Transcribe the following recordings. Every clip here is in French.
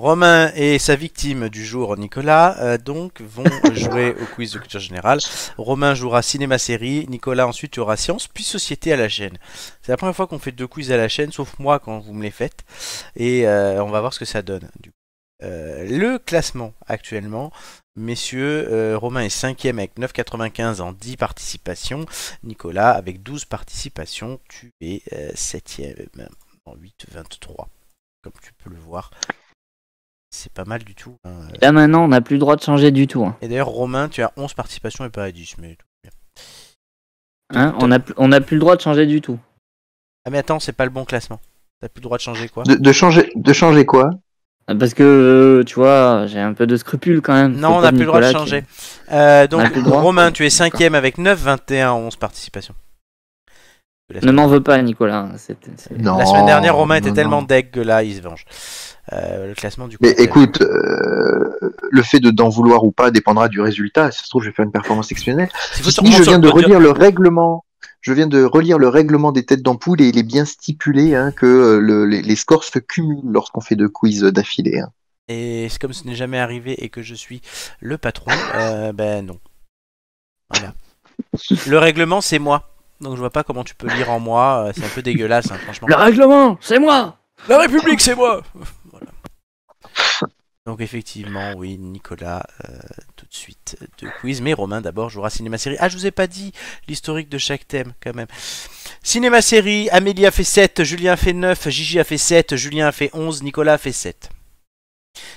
Romain et sa victime du jour, Nicolas, donc vont jouer au quiz de culture générale. Romain jouera cinéma-série, Nicolas ensuite tu auras sciences puis société à la chaîne. C'est la première fois qu'on fait 2 quiz à la chaîne, sauf moi quand vous me les faites. Et on va voir ce que ça donne. Le classement actuellement, messieurs, Romain est 5ème avec 9,95 en 10 participations. Nicolas avec 12 participations, tu es 7ème en 8,23. Comme tu peux le voir. C'est pas mal du tout. Hein. Là maintenant, on n'a plus le droit de changer du tout. Hein. Et d'ailleurs, Romain, tu as 11 participations et pas à 10, mais tout bien. Hein, on n'a plus le droit de changer du tout. Ah mais attends, c'est pas le bon classement. T'as plus le droit de changer quoi? De changer quoi? Parce que, tu vois, j'ai un peu de scrupules quand même. Non, on n'a plus le droit de changer. Donc, Romain, tu es 5ème avec 9,21 en 11 participations. Ne m'en veux pas, Nicolas. Non, la semaine dernière, Romain était tellement deg que là, il se venge. Le classement du coup. Mais écoute, le fait d'en vouloir ou pas dépendra du résultat. Si ça se trouve, je vais faire une performance exceptionnelle. Je viens de relire le règlement. Je viens de relire le règlement des têtes d'ampoule et il est bien stipulé que les scores se cumulent lorsqu'on fait 2 quiz d'affilée. Hein. Et comme ce n'est jamais arrivé et que je suis le patron, ben non. Voilà. Le règlement, c'est moi. Donc je vois pas comment tu peux lire en moi. C'est un peu dégueulasse, hein, franchement. Le règlement, c'est moi. La République, c'est moi. Voilà. Donc effectivement, oui, Nicolas, tout de suite, 2 quiz. Mais Romain, d'abord, jouera cinéma-série. Ah, je vous ai pas dit l'historique de chaque thème, quand même. Cinéma-série, Amélie a fait 7, Julien a fait 9, Gigi a fait 7, Julien a fait 11, Nicolas a fait 7.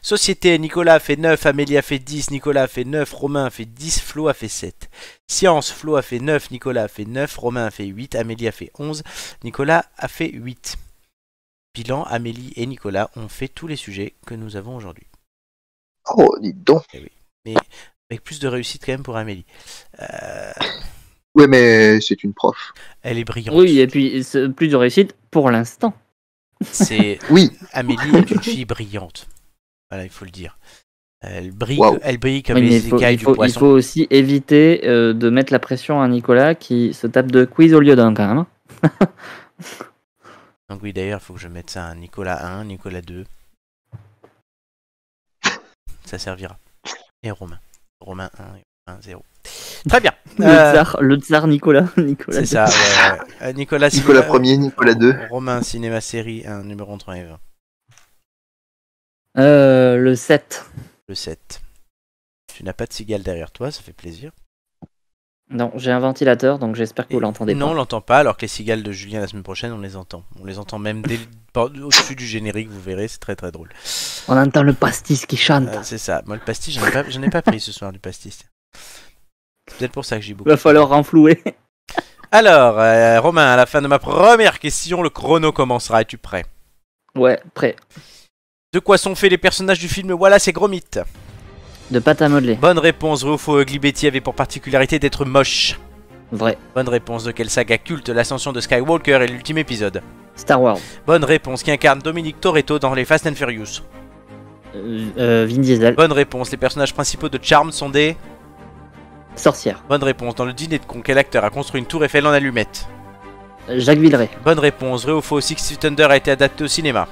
Société, Nicolas a fait 9, Amélie a fait 10, Nicolas a fait 9, Romain a fait 10, Flo a fait 7. Science, Flo a fait 9, Nicolas a fait 9, Romain a fait 8, Amélie a fait 11, Nicolas a fait 8. Bilan, Amélie et Nicolas ont fait tous les sujets que nous avons aujourd'hui. Oh, dis donc. Oui. Mais avec plus de réussite quand même pour Amélie. Ouais, mais c'est une prof. Elle est brillante. Oui, et puis plus de réussite pour l'instant. Oui. Amélie est une fille brillante. Voilà, il faut le dire. Elle brille comme les écailles du poisson. Il faut aussi éviter de mettre la pression à Nicolas qui se tape 2 quiz au lieu d'un quand même. Donc oui, d'ailleurs, il faut que je mette ça à Nicolas 1, Nicolas 2. Ça servira. Et Romain. Romain 1 et Romain 0. Très bien. Le tsar Nicolas. C'est ça, ouais. Nicolas 1er, Nicolas 2. Romain, cinéma série 1, numéro 3 et 20. Le 7. Le 7. Tu n'as pas de cigale derrière toi, ça fait plaisir. Non, j'ai un ventilateur, donc j'espère que vous l'entendez pas. Non, on l'entend pas, alors que les cigales de Julien la semaine prochaine, on les entend. On les entend même au-dessus du générique, vous verrez, c'est très très drôle. On entend le pastis qui chante. C'est ça. Moi, le pastis, j'en ai pas pris ce soir du pastis. C'est peut-être pour ça que j'ai beaucoup. Va falloir renflouer. Alors, Romain, à la fin de ma première question, le chrono commencera. Es-tu prêt? Ouais, prêt. De quoi sont faits les personnages du film Wallace et Gromit? De pâte à modeler. Bonne réponse. Vrai ou faux, Ugly Betty avait pour particularité d'être moche? Vrai. Bonne réponse. De quelle saga culte l'ascension de Skywalker est l'ultime épisode? Star Wars. Bonne réponse. Qui incarne Dominique Toretto dans les Fast and Furious? Vin Diesel. Bonne réponse. Les personnages principaux de Charmed sont des... Sorcière. Bonne réponse. Dans le dîner de con, quel acteur a construit une tour Eiffel en allumettes? Jacques Villeray. Bonne réponse. Vrai ou faux, Six Feet Under a été adapté au cinéma?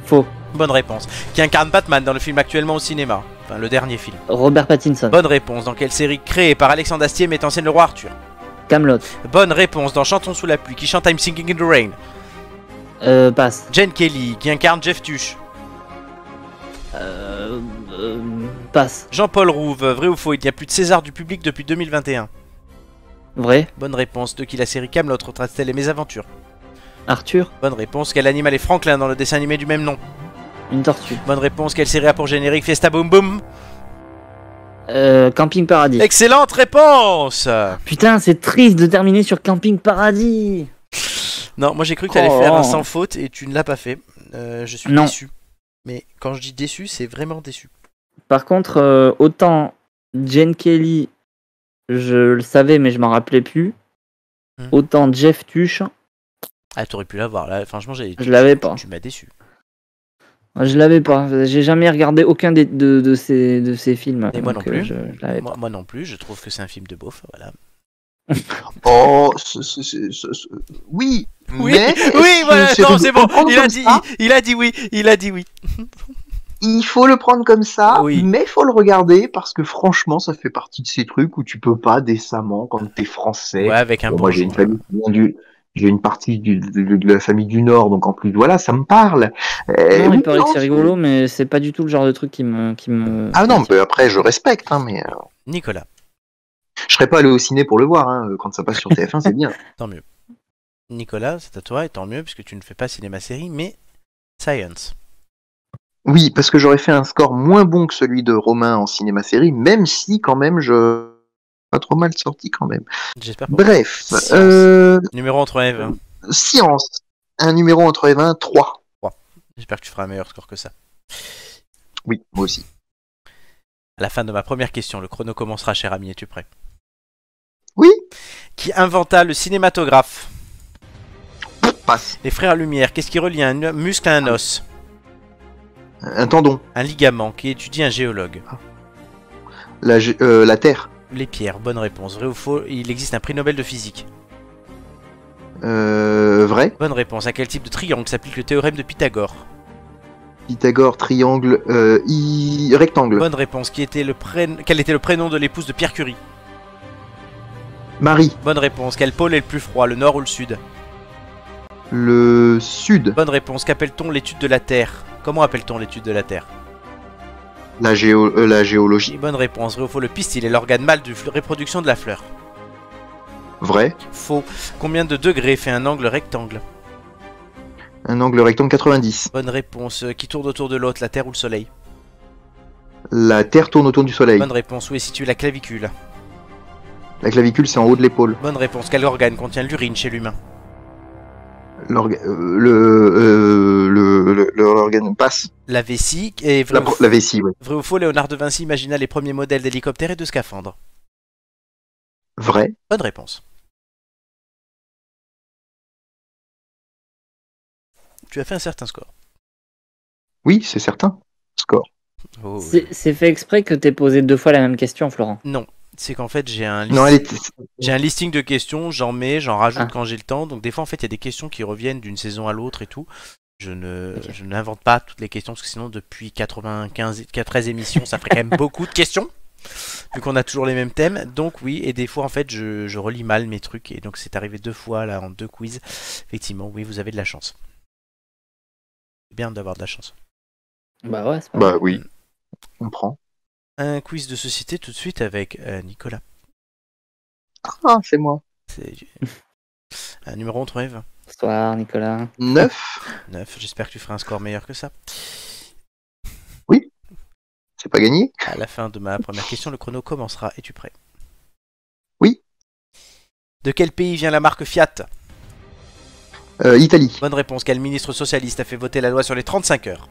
Faux. Bonne réponse. Qui incarne Batman dans le film actuellement au cinéma? Enfin, le dernier film. Robert Pattinson. Bonne réponse. Dans quelle série créée par Alexandre Astier met en scène le roi Arthur? Camelot. Bonne réponse. Dans Chantons sous la pluie, qui chante I'm Singing in the Rain? Passe. Jen Kelly, qui incarne Jeff Tuche? Passe. Jean-Paul Rouve, vrai ou faux, il n'y a plus de César du public depuis 2021? Vrai. Bonne réponse. De qui la série Camelot retrace-t-elle les mésaventures? Arthur. Bonne réponse. Quel animal est Franklin dans le dessin animé du même nom? Une tortue. Bonne réponse. Quelle série a pour générique Fiesta Boom Boom? Camping Paradis. Excellente réponse. Putain, c'est triste de terminer sur Camping Paradis. Non, moi j'ai cru que tu allais faire un sans faute et tu ne l'as pas fait. Je suis déçu. Mais quand je dis déçu, c'est vraiment déçu. Par contre, autant Jen Kelly, je le savais mais je m'en rappelais plus. Autant Jeff Tuche. Ah, t'aurais pu l'avoir là. Franchement, je l'avais pas. Tu m'as déçu. Je l'avais pas. J'ai jamais regardé aucun de ces films. Et moi non plus. Je moi non plus. Je trouve que c'est un film de beauf. Voilà. Oh, oui. Oui, mais oui, voilà, non, c'est bon. Il a dit oui. Il a dit oui. il faut le prendre comme ça, Oui. mais il faut le regarder parce que franchement, ça fait partie de ces trucs où tu peux pas décemment quand t'es français. Ouais, avec un Moi, j'ai une famille qui vient j'ai une partie de la famille du Nord, donc en plus, voilà, ça me parle. Non, il paraît que c'est rigolo, mais c'est pas du tout le genre de truc qui me... Ah non, mais après, je respecte, hein, mais Nicolas. je serais pas allé au ciné pour le voir, hein. Quand ça passe sur TF1, c'est bien. Tant mieux. Nicolas, c'est à toi, et tant mieux, puisque tu ne fais pas cinéma-série, mais Science. Oui, parce que j'aurais fait un score moins bon que celui de Romain en cinéma-série, même si, quand même, je... Pas trop mal sorti, quand même. J'espère. Bref. Numéro entre 1 et 20. Science. Un numéro entre 1 et 20, 3. J'espère que tu feras un meilleur score que ça. Oui, moi aussi. À la fin de ma première question, le chrono commencera, cher ami, es-tu prêt? Oui. Qui inventa le cinématographe? Passe. Les frères Lumière. Qu'est-ce qui relie un muscle à un os? Un tendon. Un ligament. Qui étudie un géologue? La Terre. Les pierres. Bonne réponse. Vrai ou faux? Il existe un prix Nobel de physique. Vrai. Bonne réponse. À quel type de triangle s'applique le théorème de Pythagore? Pythagore, triangle, rectangle. Bonne réponse. Quel était le prénom de l'épouse de Pierre Curie? Marie. Bonne réponse. Quel pôle est le plus froid, le nord ou le sud? Le sud. Bonne réponse. Qu'appelle-t-on l'étude de la Terre? Comment appelle-t-on l'étude de la Terre? La géologie. Bonne réponse. Vrai ou faux? Le pistil est l'organe mâle de reproduction de la fleur. Vrai. Faux. Combien de degrés fait un angle rectangle? Un angle rectangle 90. Bonne réponse. Qui tourne autour de l'autre, la Terre ou le Soleil? La Terre tourne autour du Soleil. Bonne réponse. Où est située la clavicule? La clavicule, c'est en haut de l'épaule. Bonne réponse. Quel organe contient l'urine chez l'humain? L'organe passe. La vessie. Et La vessie, oui. Vrai ou faux? Léonard de Vinci imagina les premiers modèles d'hélicoptères et de scaphandres. Vrai. Bonne réponse. Tu as fait un certain score. Oui, c'est certain. Score. Oh, oui. C'est fait exprès que t'aies posé 2 fois la même question, Florent. Non, c'est qu'en fait j'ai un, j'ai un listing de questions, j'en rajoute Ah. quand j'ai le temps. Donc des fois en fait il y a des questions qui reviennent d'une saison à l'autre et tout. Je n'invente pas toutes les questions parce que sinon depuis 13 émissions ça ferait quand même beaucoup de questions. Vu qu'on a toujours les mêmes thèmes. Donc oui, et des fois en fait je relis mal mes trucs. Et donc c'est arrivé 2 fois là en 2 quiz. Effectivement, oui, vous avez de la chance. C'est bien d'avoir de la chance. Bah ouais, c'est pas Bah oui, on prend. Un quiz de société tout de suite avec Nicolas. Ah, c'est moi. C'est un numéro entre 1 et 20. Bonsoir, Nicolas. 9. 9, j'espère que tu feras un score meilleur que ça. Oui. C'est pas gagné. À la fin de ma première question, le chrono commencera. Es-tu prêt? Oui. De quel pays vient la marque Fiat? Italie. Bonne réponse. Quel ministre socialiste a fait voter la loi sur les 35 heures?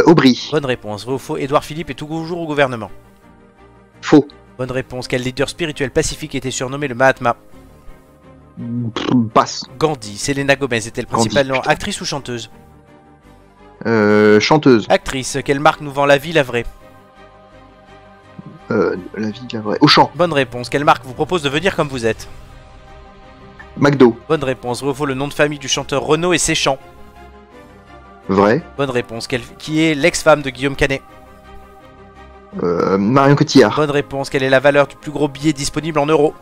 Aubry. Bonne réponse. Vrai ou faux? Édouard Philippe est toujours au gouvernement. Faux. Bonne réponse. Quel leader spirituel pacifique était surnommé le Mahatma? Passe. Gandhi. Selena Gomez était le principal nom. Actrice ou chanteuse? Chanteuse. Actrice. Quelle marque nous vend la vie, la vraie? La vie de la vraie. Auchan. Bonne réponse. Quelle marque vous propose de venir comme vous êtes? McDo. Bonne réponse. Vrai ou faux? Le nom de famille du chanteur Renaud et Séchant? Vrai. Bonne réponse. Qui est l'ex-femme de Guillaume Canet? Marion Cotillard. Bonne réponse. Quelle est la valeur du plus gros billet disponible en euros?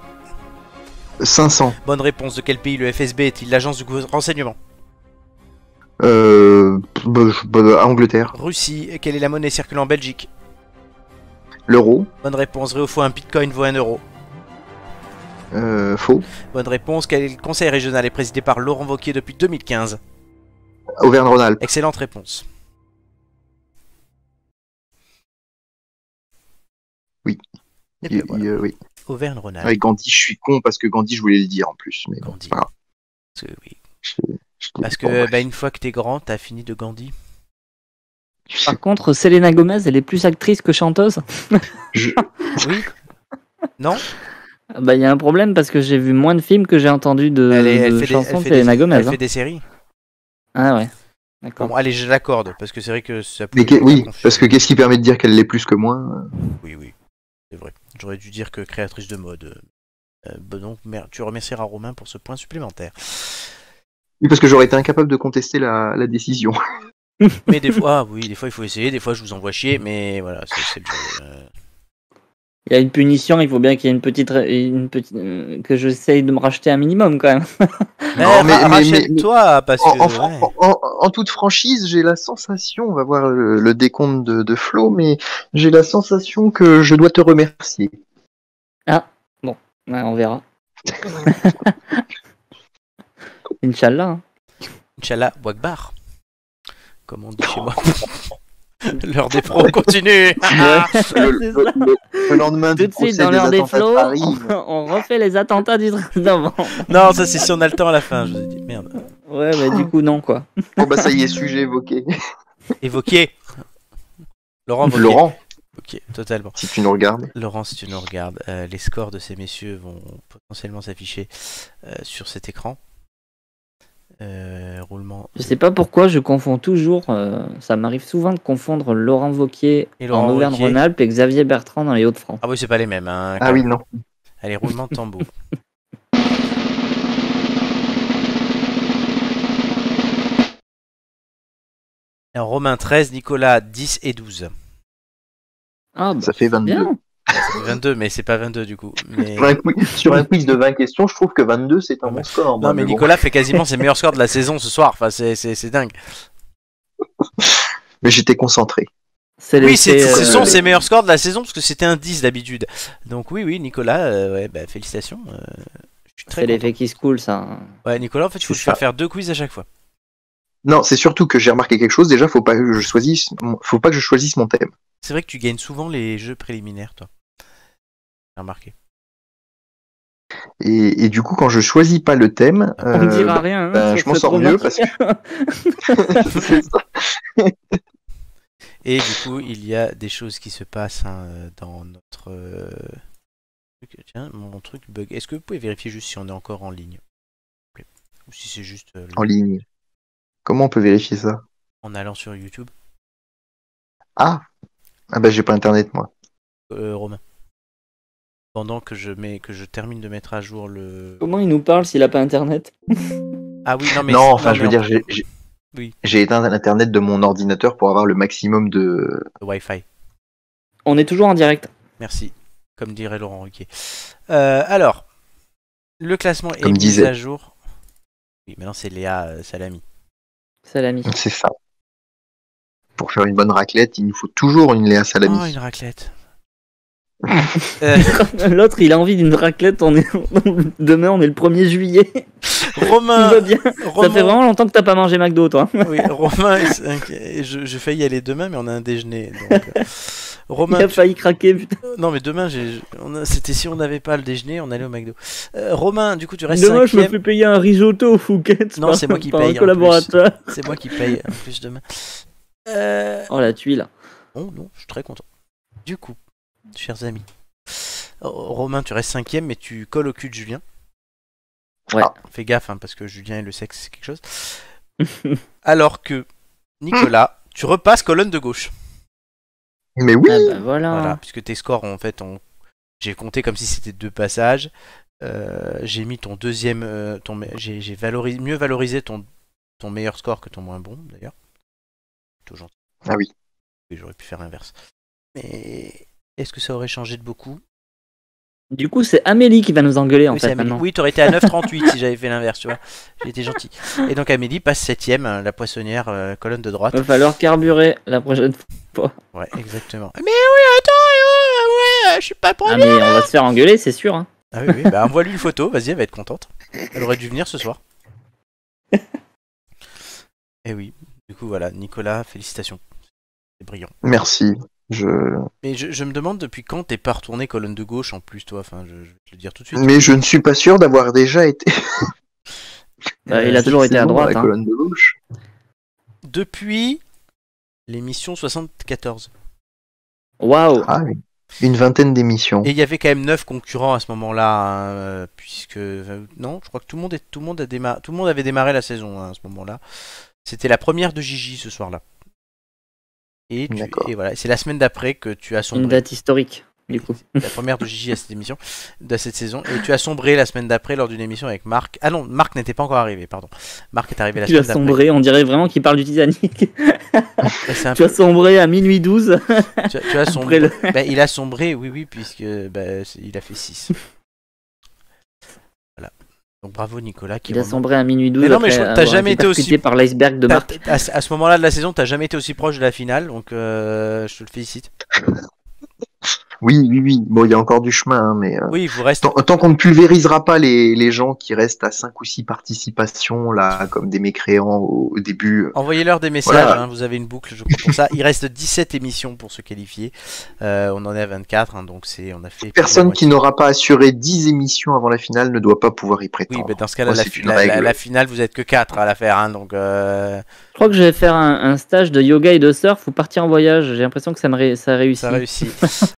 500. Bonne réponse. De quel pays le FSB est-il l'agence du renseignement? Angleterre. Russie. Quelle est la monnaie circulant en Belgique? L'euro. Bonne réponse. Vrai ou faux? Un bitcoin vaut 1 euro? Faux. Bonne réponse. Quel est le conseil régional est présidé par Laurent Wauquiez depuis 2015? Auvergne-Rhône-Alpes. Excellente réponse. Oui. Et puis voilà. Oui. Auvergne-Rhône-Alpes. Avec Gandhi, je suis con parce que Gandhi, je voulais le dire en plus. Mais Gandhi. Bon, voilà. Parce que, oui. Parce que une fois que t'es grand, t'as fini de Gandhi. Par contre, Selena Gomez, elle est plus actrice que chanteuse. Oui. Non. Bah, il y a un problème parce que j'ai vu moins de films que j'ai entendu de chansons de Selena Gomez. Elle fait des séries. Ah ouais. D'accord. Bon, allez, je l'accorde parce que c'est vrai que ça peut. Oui, parce que qu'est-ce qui permet de dire qu'elle l'est plus que moi? Oui, c'est vrai. J'aurais dû dire que créatrice de mode. Donc, tu remercieras Romain pour ce point supplémentaire. Oui, parce que j'aurais été incapable de contester la décision. Mais des fois, oui, des fois il faut essayer, des fois je vous envoie chier, mais voilà, c'est le jeu. Il y a une punition, il faut bien qu'il y ait une petite que j'essaye de me racheter un minimum quand même. Rachète-toi, parce que... En toute franchise, j'ai la sensation, on va voir le décompte de Flo, mais j'ai la sensation que je dois te remercier. Ah, bon, ouais, on verra. Inch'Allah. Hein. Inch'Allah, Wakbar. Comme on dit chez moi. L'heure des pros continue. Le lendemain tout de suite dans l'heure des flots, on refait les attentats du 13 novembre. Non, ça c'est si on a le temps à la fin, je vous ai dit. Merde. Ouais, bah du coup non quoi. Bon bah ça y est, sujet évoqué. Évoqué. Laurent. Ok, totalement. Si tu nous regardes. Laurent, si tu nous regardes, les scores de ces messieurs vont potentiellement s'afficher sur cet écran. Roulement. Je sais pas pourquoi je confonds toujours, ça m'arrive souvent de confondre Laurent Wauquiez en Auvergne-Rhône-Alpes et Xavier Bertrand dans les Hauts-de-France. Ah oui, c'est pas les mêmes. Hein, ah oui, non. Allez, roulement de tambour. Alors, Romain 13, Nicolas 10 et 12. Ah, bah, ça fait 22. Bien. Ça fait 22, mais c'est pas 22 du coup. Mais... Sur un quiz de 20 questions, je trouve que 22 c'est un bon score. Non, mais Nicolas fait quasiment ses meilleurs scores de la saison ce soir. Enfin, c'est dingue. Mais j'étais concentré. Oui, ce sont ses meilleurs scores de la saison parce que c'était un 10 d'habitude. Donc, oui, Nicolas, ouais, bah, félicitations. C'est l'effet qui se coule, ça. Ouais, Nicolas, en fait, il faut faire 2 quiz à chaque fois. Non, c'est surtout que j'ai remarqué quelque chose. Déjà, faut pas que je choisisse mon thème. C'est vrai que tu gagnes souvent les jeux préliminaires, toi. J'ai remarqué. Et du coup, quand je choisis pas le thème, on dira rien. Hein, je m'en sors mieux parce que. C'est ça. Et du coup, il y a des choses qui se passent dans notre. Tiens, mon truc bug. Est-ce que vous pouvez vérifier juste si on est encore en ligne? Ou si c'est juste. En ligne. Comment on peut vérifier ça? En allant sur YouTube. Ah bah j'ai pas internet moi. Romain. Pendant que je termine de mettre à jour le. Comment il nous parle s'il a pas internet? Ah oui, non mais. Non, enfin je veux dire, oui. J'ai éteint l'internet de mon ordinateur pour avoir le maximum de Wi-Fi. On est toujours en direct. Merci, comme dirait Laurent Ruquier. Alors, le classement est mis à jour. Oui, maintenant c'est Léa Salami. Salami. C'est ça. Pour faire une bonne raclette, il nous faut toujours une Léa Salami. Oh, une raclette. L'autre, il a envie d'une raclette. Demain, on est le 1er juillet. Romain, tout va bien. Ça fait vraiment longtemps que t'as pas mangé McDo, toi. Oui, Romain, je failli y aller demain, mais on a un déjeuner. Donc, Romain, il a failli craquer, putain. Non, mais demain, c'était si on n'avait pas le déjeuner, on allait au McDo. Romain, du coup, tu restes demain, 5e. je me fais payer un risotto au Fouquet. Non, c'est moi qui paye. Un collaborateur. C'est moi qui paye en plus demain. Oh, la tuile. Oh non, je suis très content. Du coup, chers amis, Romain, tu restes 5e, mais tu colles au cul de Julien. Ouais. Fais gaffe, hein, parce que Julien et le sexe, c'est quelque chose. Alors que Nicolas, tu repasses colonne de gauche. Mais oui. Ah bah voilà. Puisque tes scores, en fait, j'ai compté comme si c'était 2 passages. J'ai mis ton deuxième, j'ai mieux valorisé ton meilleur score que ton moins bon, d'ailleurs. Plutôt gentil. Ah oui. J'aurais pu faire l'inverse. Mais est-ce que ça aurait changé de beaucoup? Du coup, c'est Amélie qui va nous engueuler en fait maintenant. Oui, t'aurais été à 9,38 si j'avais fait l'inverse, tu vois. J'ai été gentil. Et donc Amélie passe 7ème, la poissonnière, colonne de droite. Il va falloir carburer la prochaine fois. Ouais, exactement. Mais oui, attends, je suis pas première. Ah mais on va se faire engueuler, c'est sûr. Hein. Ah oui, bah envoie-lui une photo, vas-y, elle va être contente. Elle aurait dû venir ce soir. Et oui, du coup voilà, Nicolas, félicitations. C'est brillant. Merci. Mais je me demande depuis quand t'es pas retourné colonne de gauche en plus, toi. Enfin, je vais te le dire tout de suite. Mais je ne suis pas sûr d'avoir déjà été. Il a toujours été à droite. La colonne de gauche. Depuis l'émission 74. Waouh. Ah oui. Une vingtaine d'émissions. Et il y avait quand même 9 concurrents à ce moment-là, hein, puisque non, je crois que tout le monde avait démarré la saison hein, à ce moment-là. C'était la première de Gigi ce soir-là. Et voilà, c'est la semaine d'après que tu as sombré. Une date historique. du coup. La première de Gigi à cette émission, de cette saison. Et tu as sombré la semaine d'après lors d'une émission avec Marc. Ah non, Marc n'était pas encore arrivé, pardon. Marc est arrivé la semaine d'après. Tu as sombré, on dirait vraiment qu'il parle du Titanic. Tu as sombré à minuit 12. Tu as sombré. Il a sombré, oui, puisque il a fait 6. Voilà. Donc bravo Nicolas. Il a sombré à minuit 12. Mais non, mais t'as jamais été aussi. Par l'iceberg de Marc. À ce moment-là de la saison, t'as jamais été aussi proche de la finale, donc je te le félicite. Oui. Bon, il y a encore du chemin, hein, mais oui, il vous reste. Tant qu'on ne pulvérisera pas les gens qui restent à 5 ou 6 participations, là, comme des mécréants au début. Envoyez-leur des messages, voilà. Hein, vous avez une boucle, je crois, pour ça. Il reste 17 émissions pour se qualifier. On en est à 24, hein, donc on a fait. Personne qui n'aura pas assuré 10 émissions avant la finale ne doit pas pouvoir y prétendre. Oui, mais dans ce cas-là, la finale, vous êtes que 4 à la faire, hein, donc. Je crois que je vais faire un stage de yoga et de surf ou partir en voyage. J'ai l'impression que ça réussit. Ça réussit.